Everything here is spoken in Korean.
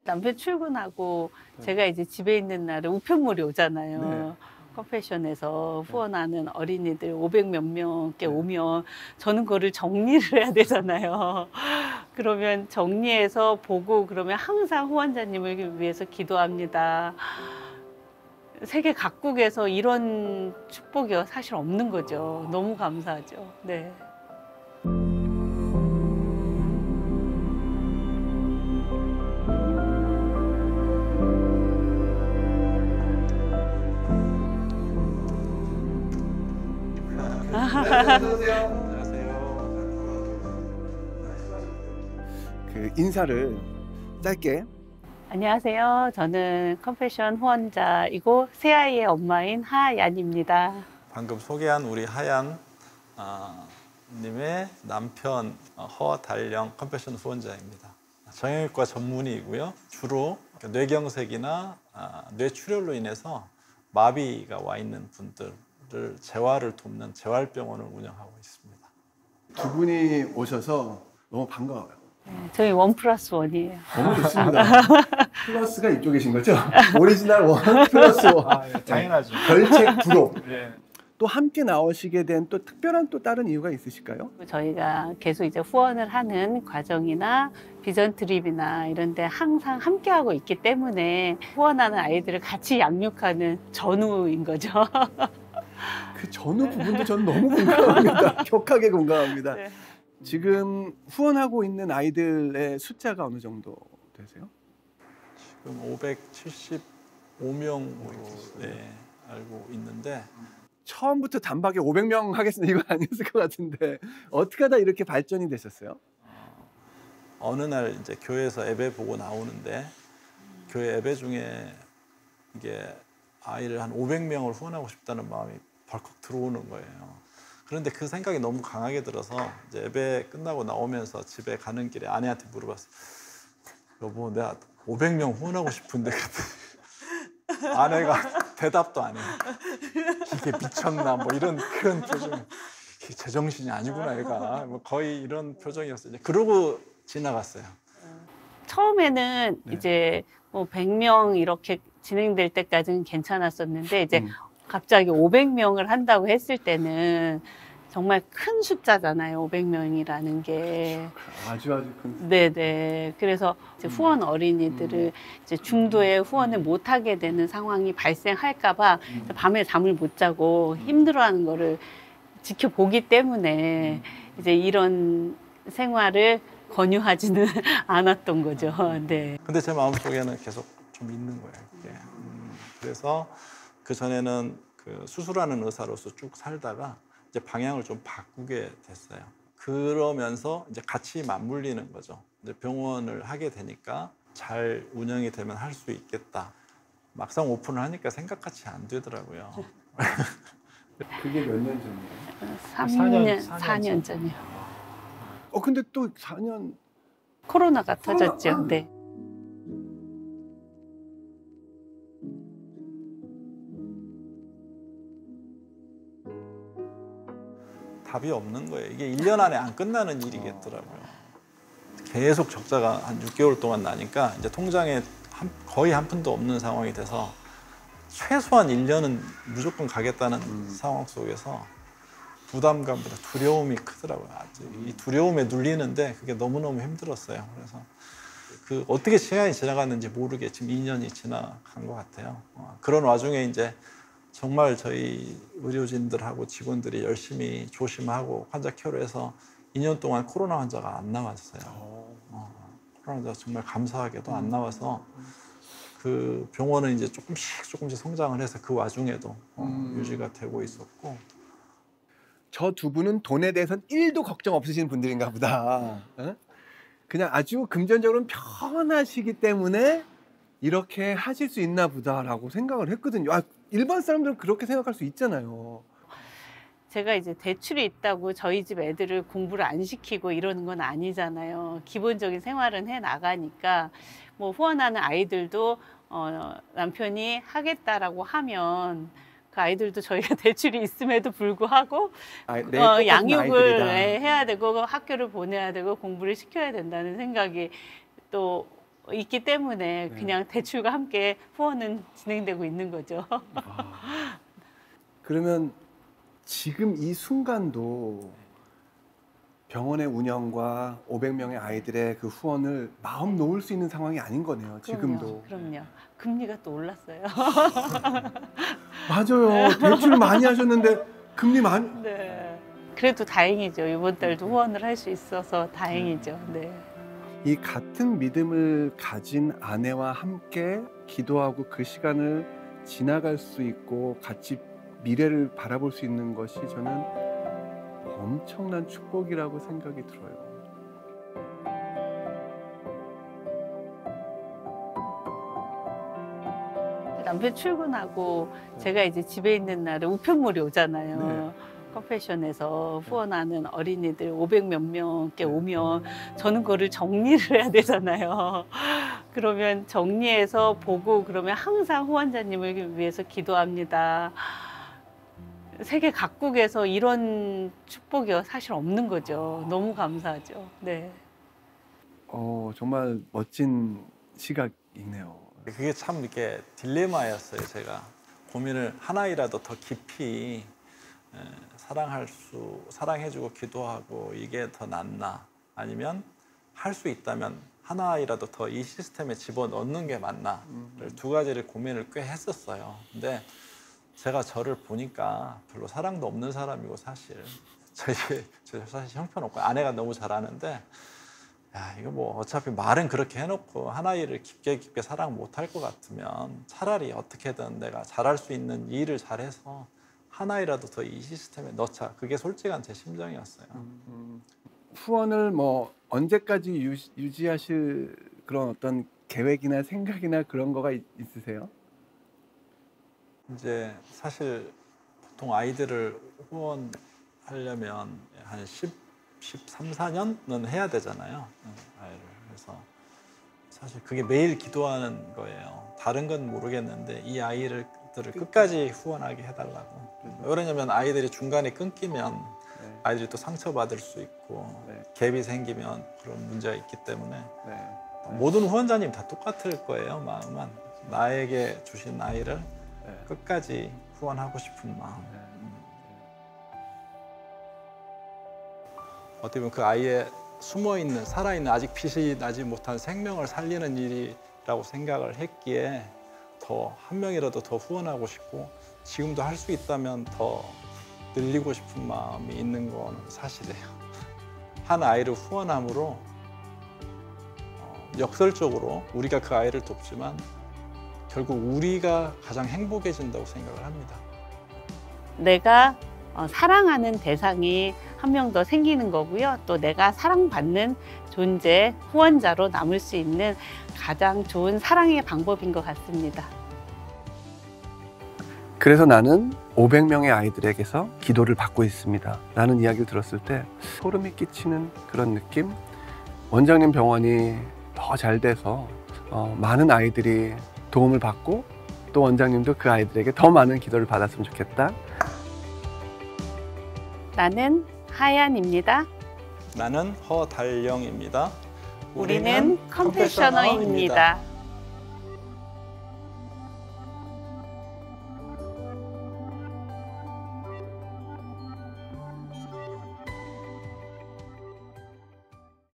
남편 출근하고 제가 이제 집에 있는 날에 우편물이 오잖아요. 네. 컴패션에서 후원하는 어린이들 500 몇 명께 오면 저는 그거를 정리를 해야 되잖아요. 그러면 정리해서 보고 그러면 항상 후원자님을 위해서 기도합니다. 세계 각국에서 이런 축복이 사실 없는 거죠. 너무 감사하죠. 네. 안녕하세요. 그 인사를 짧게. 안녕하세요. 저는 컴패션 후원자이고 새아이의 엄마인 하얀입니다. 방금 소개한 우리 하얀 님의 남편 허달령 컴패션 후원자입니다. 정형외과 전문의이고요. 주로 뇌경색이나 뇌출혈로 인해서 마비가 와 있는 분들을 재활을 돕는 재활병원을 운영하고 있습니다. 두 분이 오셔서 너무 반가워요. 네, 저희 1+1이에요. 너무 좋습니다. 플러스가 이쪽에 계신 거죠? 오리지널 1 플러스 1. 예, 당연하죠. 별책 부록. 예. 또 함께 나오시게 된 또 특별한 또 다른 이유가 있으실까요? 저희가 계속 이제 후원을 하는 과정이나 비전 트립이나 이런 데 항상 함께하고 있기 때문에 후원하는 아이들을 같이 양육하는 전우인 거죠. 그 전후 부분도 저는 너무 공감합니다. 격하게 공감합니다. 네. 지금 후원하고 있는 아이들의 숫자가 어느 정도 되세요? 지금 575명으로 알고 있는데 처음부터 단박에 500명 하겠습니다 이거 아니었을 것 같은데 어떻게 하다 이렇게 발전이 되셨어요? 어느 날 이제 교회에서 예배 보고 나오는데 교회 예배 중에 이게 아이를 한 500명을 후원하고 싶다는 마음이 벌컥 들어오는 거예요. 그런데 그 생각이 너무 강하게 들어서 이제 예배 끝나고 나오면서 집에 가는 길에 아내한테 물어봤어. 여보, 내가 500명 후원하고 싶은데 아내가 대답도 안 해. 이게 미쳤나 뭐 이런 그런 표정. 이게 제정신이 아니구나 얘가. 뭐 거의 이런 표정이었어요. 그러고 지나갔어요. 처음에는 이제 뭐 100명 이렇게 진행될 때까지는 괜찮았었는데 이제 갑자기 500명을 한다고 했을 때는 정말 큰 숫자잖아요. 500명이라는 게. 아주 큰. 네네. 그래서 이제 후원 어린이들을 이제 중도에 후원을 못 하게 되는 상황이 발생할까봐 밤에 잠을 못 자고 힘들어하는 거를 지켜보기 때문에 이제 이런 생활을 권유하지는 않았던 거죠. 네. 근데 제 마음속에는 계속 좀 있는 거예요. 그게. 그래서 그 전에는 그 수술하는 의사로서 쭉 살다가 이제 방향을 좀 바꾸게 됐어요. 그러면서 이제 같이 맞물리는 거죠. 이제 병원을 하게 되니까 잘 운영이 되면 할 수 있겠다. 막상 오픈을 하니까 생각같이 안 되더라고요. 그게 몇 년 전이에요? 4년 전이요. 근데 또 4년 코로나가 터졌죠. 네. 답이 없는 거예요. 이게 1년 안에 안 끝나는 일이겠더라고요. 계속 적자가 한 6개월 동안 나니까 이제 통장에 거의 한 푼도 없는 상황이 돼서 최소한 1년은 무조건 가겠다는 상황 속에서 부담감보다 두려움이 크더라고요. 이 두려움에 눌리는데 그게 너무너무 힘들었어요. 그래서 그 어떻게 시간이 지나갔는지 모르게 지금 2년이 지나간 것 같아요. 그런 와중에 이제 정말 저희 의료진들하고 직원들이 열심히 조심하고 환자 케어를 해서 2년 동안 코로나 환자가 안 나왔어요. 코로나 환자가 정말 감사하게도 안 나와서 그 병원은 이제 조금씩 성장을 해서 그 와중에도 유지가 되고 있었고. 저 두 분은 돈에 대해서는 1도 걱정 없으신 분들인가 보다. 그냥 아주 금전적으로는 편하시기 때문에 이렇게 하실 수 있나 보다라고 생각을 했거든요. 일반 사람들은 그렇게 생각할 수 있잖아요. 제가 이제 대출이 있다고 저희 집 애들을 공부를 안 시키고 이러는 건 아니잖아요. 기본적인 생활은 해 나가니까 뭐 후원하는 아이들도 남편이 하겠다라고 하면 그 아이들도 저희가 대출이 있음에도 불구하고 양육을 해야 되고 학교를 보내야 되고 공부를 시켜야 된다는 생각이 또 있기 때문에 네. 그냥 대출과 함께 후원은 진행되고 있는 거죠. 그러면 지금 이 순간도 병원의 운영과 500명의 아이들의 그 후원을 마음 놓을 수 있는 상황이 아닌 거네요. 지금도. 그럼요. 금리가 또 올랐어요. 맞아요. 대출 많이 하셨는데 금리 많이. 네. 그래도 다행이죠. 이번 달도 후원을 할 수 있어서 다행이죠. 네. 이 같은 믿음을 가진 아내와 함께 기도하고 그 시간을 지나갈 수 있고 같이 미래를 바라볼 수 있는 것이 저는 엄청난 축복이라고 생각이 들어요. 남편 출근하고 제가 이제 집에 있는 날에 우편물이 오잖아요. 네. 컴패션에서 후원하는 어린이들 500 몇 명께 네. 오면 저는 그거를 정리를 해야 되잖아요. 그러면 정리해서 보고 그러면 항상 후원자님을 위해서 기도합니다. 세계 각국에서 이런 축복이 사실 없는 거죠. 너무 감사하죠. 네. 정말 멋진 시각이네요. 그게 참 이렇게 딜레마였어요. 제가 고민을 하나이라도 더 깊이 사랑해주고 기도하고 이게 더 낫나, 아니면 할 수 있다면 하나이라도 더 이 시스템에 집어넣는 게 맞나를 두 가지를 고민을 꽤 했었어요. 근데 제가 저를 보니까 별로 사랑도 없는 사람이고, 사실 저 사실 형편없고 아내가 너무 잘하는데, 야, 이거 뭐 어차피 말은 그렇게 해놓고 하나이를 깊게 사랑 못할 것 같으면 차라리 어떻게든 내가 잘할 수 있는 일을 잘해서 하나이라도 더 이 시스템에 넣자. 그게 솔직한 제 심정이었어요. 후원을 뭐 언제까지 유지하실 그런 어떤 계획이나 생각이나 그런 거가 있으세요? 이제 사실 보통 아이들을 후원하려면 한 13, 14년은 해야 되잖아요. 아이를. 그래서 사실 그게 매일 기도하는 거예요. 다른 건 모르겠는데 이 아이들을 끝까지 후원하게 해달라고. 왜 그러냐면 아이들이 중간에 끊기면 아이들이 또 상처받을 수 있고 갭이 생기면 그런 문제가 있기 때문에 모든 후원자님 다 똑같을 거예요. 마음은 나에게 주신 아이를 끝까지 후원하고 싶은 마음. 어떻게 보면 그 아이의 숨어있는, 살아있는, 아직 빛이 나지 못한 생명을 살리는 일이라고 생각을 했기에 더 한 명이라도 더 후원하고 싶고, 지금도 할 수 있다면 더 늘리고 싶은 마음이 있는 건 사실이에요. 한 아이를 후원함으로 역설적으로 우리가 그 아이를 돕지만 결국 우리가 가장 행복해진다고 생각을 합니다. 내가 사랑하는 대상이 한 명 더 생기는 거고요. 또 내가 사랑받는 존재, 후원자로 남을 수 있는 가장 좋은 사랑의 방법인 것 같습니다. 그래서 나는 500명의 아이들에게서 기도를 받고 있습니다 라는 이야기를 들었을 때 소름이 끼치는 그런 느낌. 원장님 병원이 더 잘 돼서 많은 아이들이 도움을 받고 또 원장님도 그 아이들에게 더 많은 기도를 받았으면 좋겠다. 나는 하얀입니다. 나는 허달령입니다. 우리는 컴패셔너입니다.